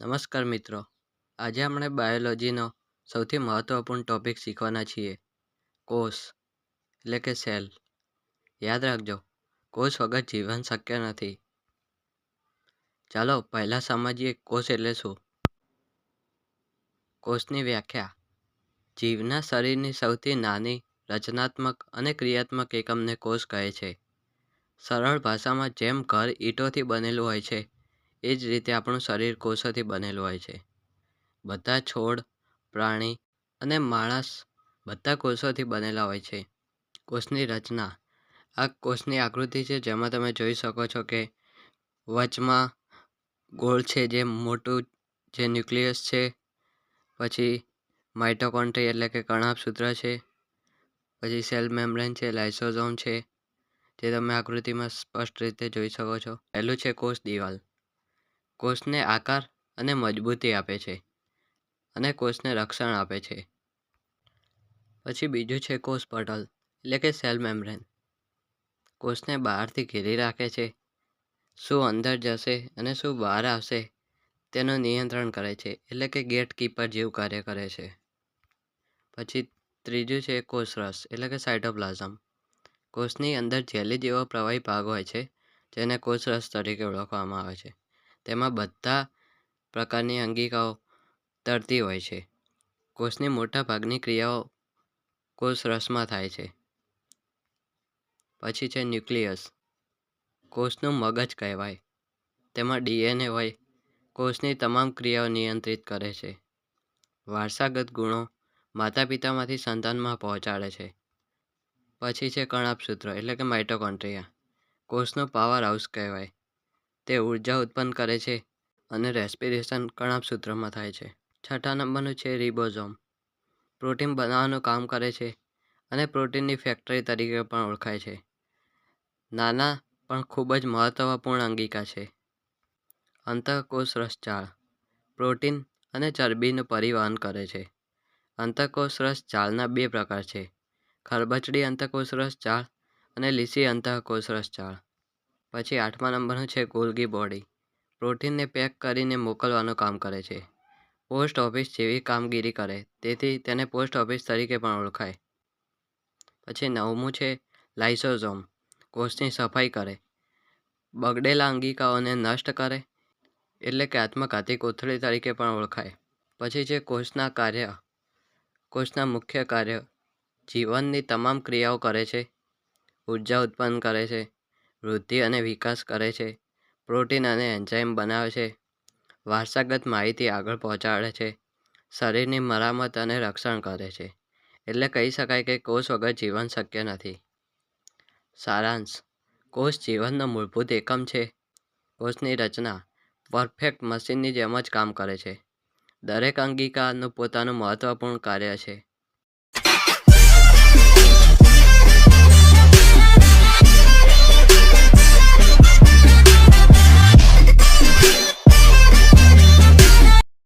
નમસ્કાર મિત્રો. આજે આપણે બાયોલોજીનો સૌથી મહત્વપૂર્ણ ટોપિક શીખવાના છીએ, કોષ એટલે કે સેલ. યાદ રાખજો, કોષ વગર જીવન શક્ય નથી. ચાલો પહેલાં સમજીએ કોષ એટલે શું. કોષની વ્યાખ્યા: જીવના શરીરની સૌથી નાની, રચનાત્મક અને ક્રિયાત્મક એકમને કોષ કહે છે. સરળ ભાષામાં જેમ ઘર ઈંટોથી બનેલું હોય છે, એ જ રીતે આપણું શરીર કોષોથી બનેલું હોય છે. બધા છોડ, પ્રાણી અને માણસ બધા કોષોથી બનેલા હોય છે. કોષની રચના: આ કોષની આકૃતિ છે, જેમાં તમે જોઈ શકો છો કે વચમાં ગોળ છે, જે મોટું જે ન્યુક્લિયસ છે. પછી માઇટોકોન્ડ્રિયા એટલે કે કણાભસૂત્ર છે. પછી સેલ મેમ્બ્રેન છે, લાઇસોઝોમ છે, જે તમે આકૃતિમાં સ્પષ્ટ રીતે જોઈ શકો છો. પહેલું છે કોષ દિવાલ. કોષને આકાર અને મજબૂતી આપે છે અને કોષને રક્ષણ આપે છે. પછી બીજું છે કોષ પટલ એટલે કે સેલ મેમ્બ્રેન. કોષને બહારથી ઘેરી રાખે છે. શું અંદર જશે અને શું બહાર આવશે તેનું નિયંત્રણ કરે છે, એટલે કે ગેટ કીપર જેવું કાર્ય કરે છે. પછી ત્રીજું છે કોષરસ એટલે કે સાયટોપ્લાઝમ. કોષની અંદર જેલી જેવો પ્રવાહી ભાગ હોય છે, જેને કોષરસ તરીકે ઓળખવામાં આવે છે. તેમાં બધા પ્રકારની અંગિકાઓ તરતી હોય છે. કોષની મોટા ભાગની ક્રિયાઓ કોષરસમાં થાય છે. પછી છે ન્યુક્લિયસ. કોષનું મગજ કહેવાય. તેમાં ડીએનએ હોય. કોષની તમામ ક્રિયાઓ નિયંત્રિત કરે છે. વારસાગત ગુણો માતા પિતામાંથી સંતાનમાં પહોંચાડે છે. પછી છે કણાભસૂત્ર એટલે કે માઇટોકોન્ડ્રિયા. કોષનું પાવર હાઉસ કહેવાય. તે ઉર્જા ઉત્પન્ન કરે છે અને રેસ્પિરેશન કણાભસૂત્રમાં થાય છે. છઠ્ઠા નંબરનું છે રિબોઝોમ. પ્રોટીન બનાવવાનું કામ કરે છે અને પ્રોટીનની ફેક્ટરી તરીકે પણ ઓળખાય છે. નાના પણ ખૂબ જ મહત્વપૂર્ણ અંગિકા છે. અંતઃકોષરસ જાળ. પ્રોટીન અને ચરબીનું પરિવહન કરે છે. અંતઃકોષરસ જાળના બે પ્રકાર છે, ખરબચડી અંતઃકોષરસ જાળ અને લીસી અંતઃકોષરસ જાળ. પછી આઠમા નંબરનું છે ગોલ્ગી બોડી. પ્રોટીનને પેક કરીને મોકલવાનું કામ કરે છે. પોસ્ટ ઓફિસ જેવી કામગીરી કરે, તેથી તેને પોસ્ટ ઓફિસ તરીકે પણ ઓળખાય. પછી નવમું છે લાઇસોઝોમ. કોષની સફાઈ કરે, બગડેલા અંગિકાઓને નષ્ટ કરે, એટલે કે આત્મઘાતી કોથળી તરીકે પણ ઓળખાય. પછી છે કોષના કાર્ય. કોષના મુખ્ય કાર્ય: જીવનની તમામ ક્રિયાઓ કરે છે, ઉર્જા ઉત્પન્ન કરે છે, વૃદ્ધિ અને વિકાસ કરે છે, પ્રોટીન અને એન્ઝાઇમ બનાવે છે, વારસાગત માહિતી આગળ પહોંચાડે છે, શરીરની મરામત અને રક્ષણ કરે છે. એટલે કહી શકાય કે કોષ વગર જીવન શક્ય નથી. સારાંશ: કોષ જીવનનો મૂળભૂત એકમ છે. કોષની રચના પરફેક્ટ મશીનની જેમ જ કામ કરે છે. દરેક અંગિકાનું પોતાનું મહત્વપૂર્ણ કાર્ય છે.